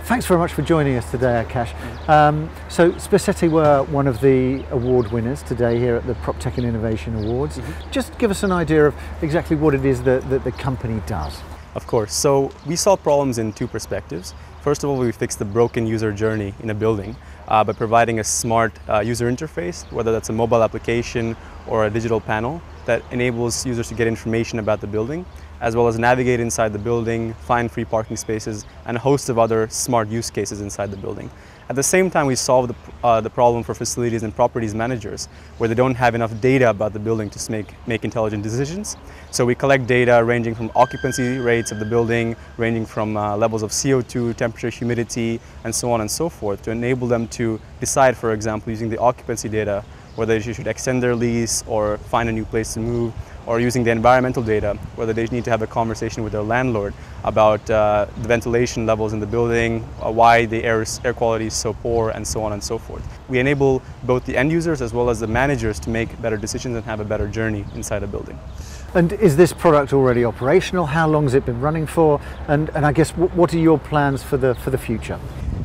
Thanks very much for joining us today, Aakash. So Spaceti were one of the award winners today here at the PropTech and Innovation Awards. Just give us an idea of exactly what it is that the company does. Of course. So we solve problems in two perspectives. First of all, we fix the broken user journey in a building by providing a smart user interface, whether that's a mobile application or a digital panel that enables users to get information about the building, as well as navigate inside the building, find free parking spaces, and a host of other smart use cases inside the building. At the same time, we solve the problem for facilities and properties managers, where they don't have enough data about the building to make intelligent decisions. So we collect data ranging from occupancy rates of the building, ranging from levels of CO2, temperature, humidity, and so on and so forth, to enable them to decide, for example, using the occupancy data, whether they should extend their lease or find a new place to move, or using the environmental data, whether they need to have a conversation with their landlord about the ventilation levels in the building, why the air quality is so poor, and so on and so forth. We enable both the end users as well as the managers to make better decisions and have a better journey inside a building. And is this product already operational? How long has it been running for? And I guess what are your plans for the future?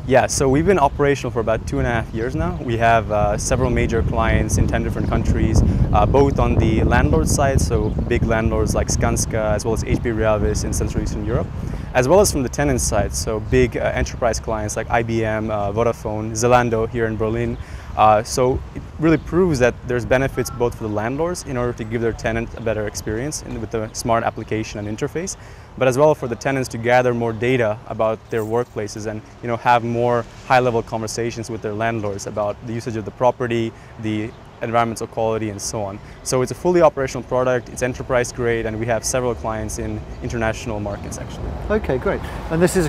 Yeah, so we've been operational for about 2.5 years now. We have several major clients in 10 different countries, both on the landlord side, so big landlords like Skanska, as well as HP Reavis in Central Eastern Europe, as well as from the tenant side, so big enterprise clients like IBM, Vodafone, Zalando here in Berlin. So it really proves that there's benefits both for the landlords in order to give their tenant a better experience with the smart application and interface, but as well for the tenants to gather more data about their workplaces and have more high-level conversations with their landlords about the usage of the property, the environmental quality, and so on. So it's a fully operational product, it's enterprise grade, and we have several clients in international markets actually. Okay, great. And this is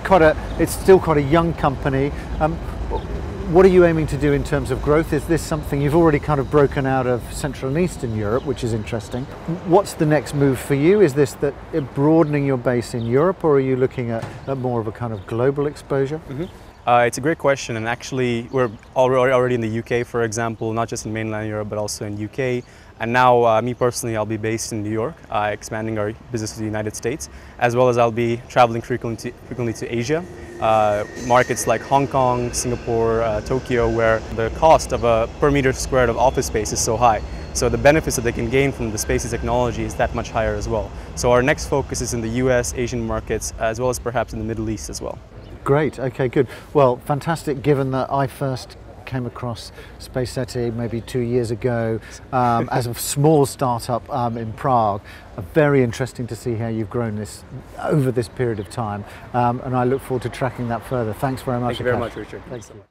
it's still quite a young company. What are you aiming to do in terms of growth? Is this something you've already kind of broken out of Central and Eastern Europe, which is interesting? What's the next move for you? Is this broadening your base in Europe, or are you looking at more of a kind of global exposure? It's a great question, and actually we're already in the UK, for example, not just in mainland Europe, but also in UK. And now, me personally, I'll be based in New York, expanding our business to the United States, as well as I'll be traveling frequently to Asia, markets like Hong Kong, Singapore, Tokyo, where the cost of a per meter squared of office space is so high. So the benefits that they can gain from the Spaceti technology is that much higher as well. So our next focus is in the US, Asian markets, as well as perhaps in the Middle East as well. Great, okay, good. Well, fantastic, given that I first came across Spaceti maybe 2 years ago as a small startup in Prague. Very interesting to see how you've grown this over this period of time, and I look forward to tracking that further. Thanks very much. Thank you very much, Richard. Thank you.